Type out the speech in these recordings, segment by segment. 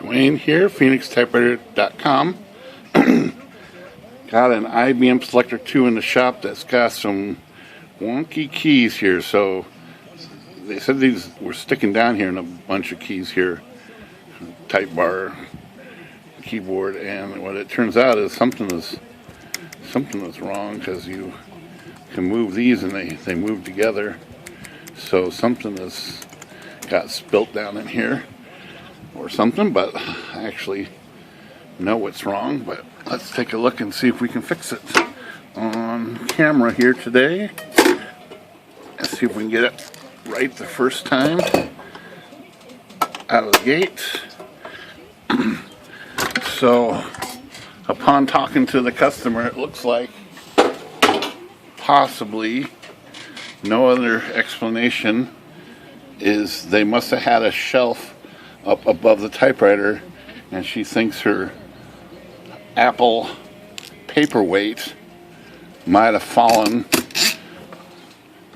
Dwayne here, PhoenixTypewriter.com. Got an IBM Selectric 2 in the shop that's got some wonky keys here. So they said these were sticking down here in a bunch of keys here, type bar, keyboard, and what it turns out is something is wrong, because you can move these and they move together. So something has got spilt down in here or something, but I actually know what's wrong. But let's take a look and see if we can fix it on camera here today. Let's see if we can get it right the first time out of the gate. So upon talking to the customer, it looks like possibly no other explanation is they must have had a shelf up above the typewriter, and she thinks her Apple paperweight might have fallen,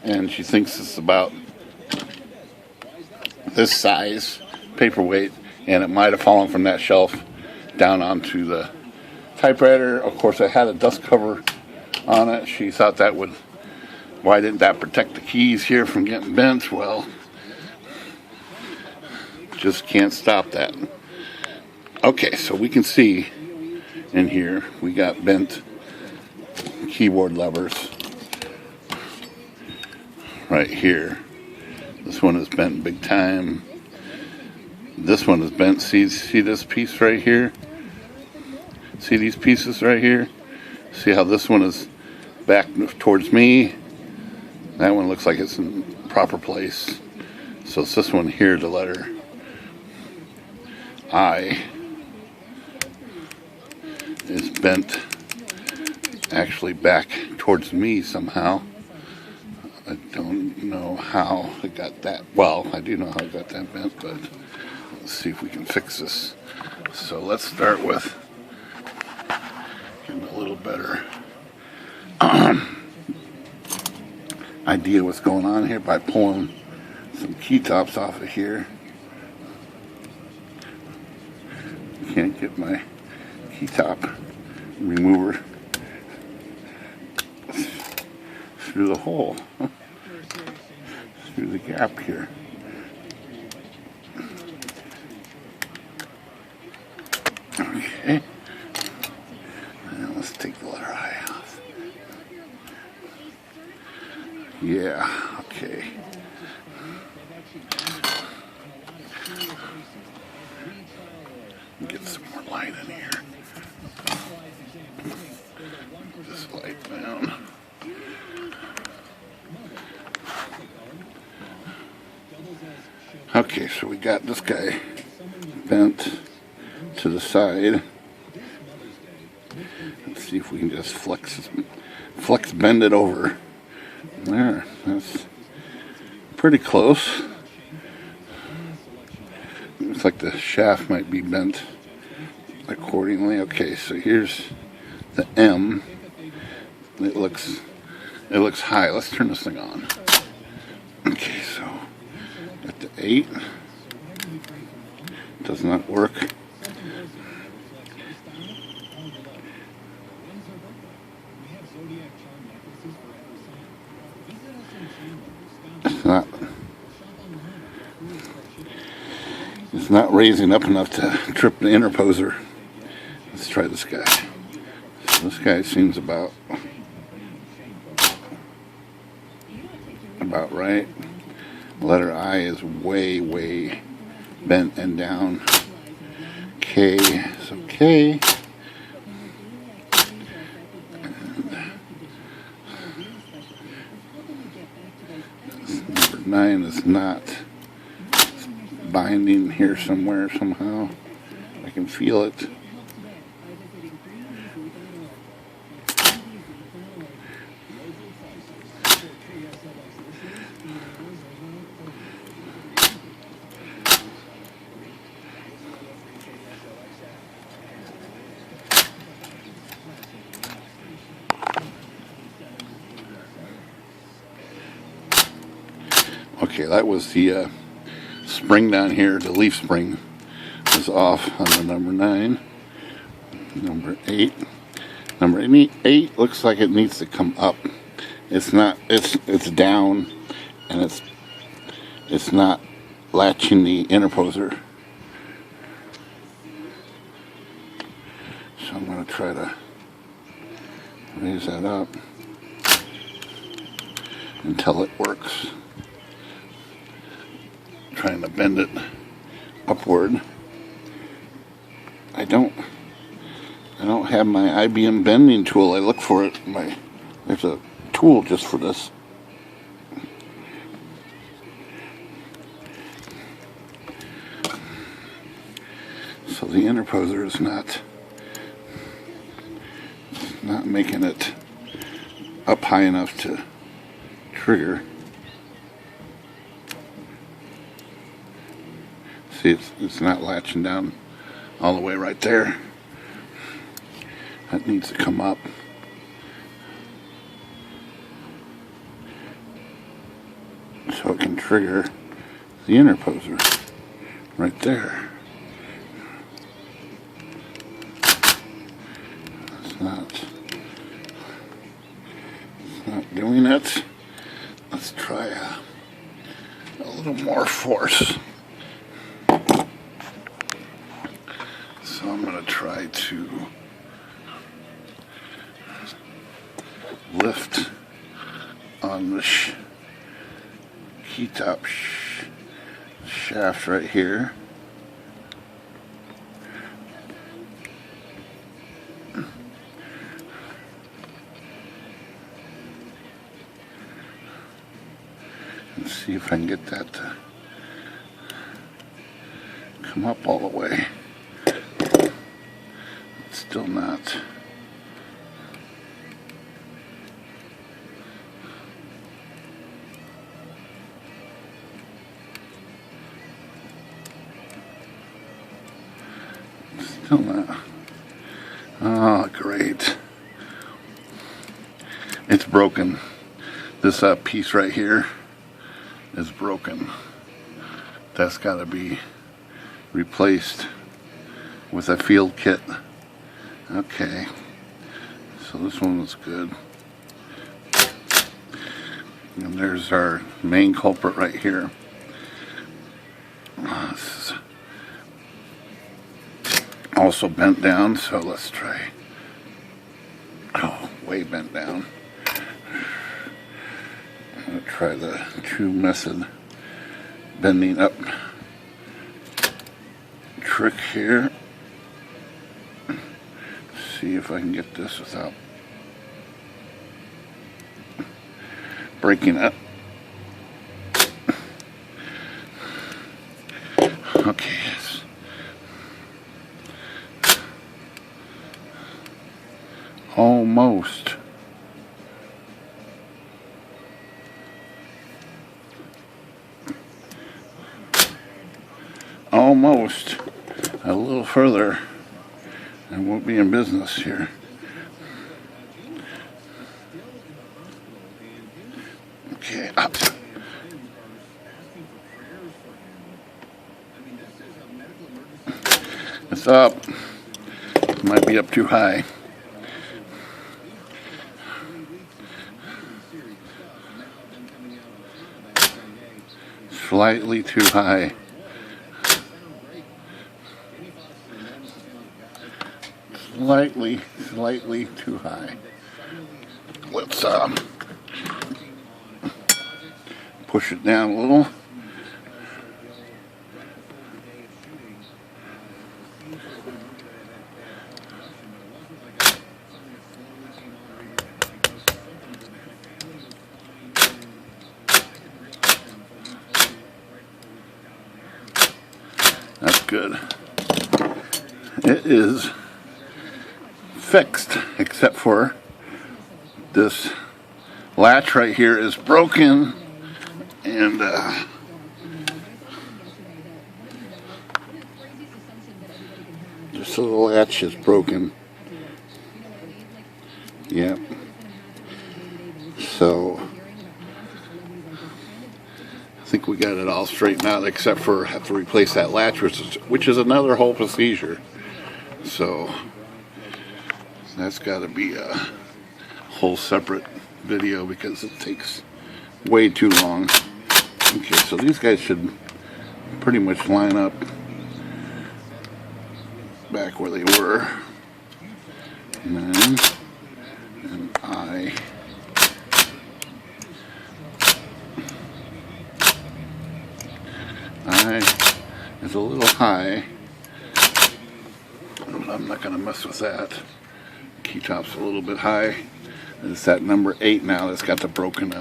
and she thinks it's about this size paperweight, and it might have fallen from that shelf down onto the typewriter. Of course, it had a dust cover on it. She thought that would, why didn't that protect the keys here from getting bent? Well, just can't stop that. Okay, so we can see in here we got bent keyboard levers right here. This one is bent big time. This one is bent. See this piece right here? See these pieces right here? See how this one is back towards me? That one looks like it's in proper place. So it's this one here, the letter I is bent actually back towards me somehow. I don't know how it got that. Well, I do know how it got that bent, but let's see if we can fix this. So let's start with getting a little better idea what's going on here by pulling some key tops off of here. Can't get my key top remover through the hole, through the gap here. Okay, now let's take the letter I off. Yeah, okay. Get some more light in here. This light down. Okay, so we got this guy bent to the side. Let's see if we can just flex, bend it over. There, that's pretty close. Looks like the shaft might be bent accordingly. Okay, so here's the M. It looks high. Let's turn this thing on. Okay, so at the 8, does not work. It's not raising up enough to trip the interposer. Let's try this guy. So this guy seems about right. Letter I is way bent and down. K, so K. And number 9 is not binding here somewhere somehow. I can feel it. Okay, that was the spring down here, the leaf spring is off on the number 9. Number 8. Number 8 looks like it needs to come up. It's not. It's down, and it's not latching the interposer. So I'm going to try to raise that up until it works. Trying to bend it upward. I don't have my IBM bending tool. I look for it. There's a tool just for this. So the interposer is not making it up high enough to trigger. See, it's not latching down all the way right there. That needs to come up. So it can trigger the interposer right there. It's not doing it. Let's try a little more force. So I'm going to try to lift on the key top shaft right here. And see if I can get that to come up all the way. It's still not. Still not. Oh, great. It's broken. This piece right here is broken. That's got to be replaced with a field kit. Okay. So this one was good. And there's our main culprit right here. This is also bent down, so let's try. Oh, way bent down. I'm going to try the true method bending up trick here. See if I can get this without breaking it. Okay. Almost. Almost. A little further and we'll be in business here. Okay, up. It's up. It might be up too high. Slightly too high. Slightly too high. Let's push it down a little. That's good. It is fixed, except for this latch right here is broken, and just so the latch is broken. Yep. So I think we we got it all straightened out, except for have to replace that latch, which is another whole procedure. So that's got to be a whole separate video because it takes way too long. Okay, so these guys should pretty much line up back where they were. 9 and I. Is a little high. I'm not going to mess with that. Key top's a little bit high. It's that number 8 now that's got the broken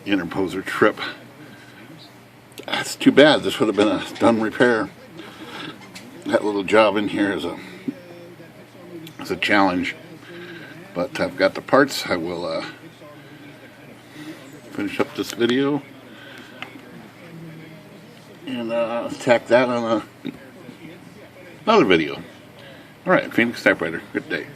interposer trip. That's too bad. This would have been a done repair. That little job in here is a challenge. But I've got the parts. I will finish up this video and tack that on another video. Alright, Phoenix Typewriter. Good day.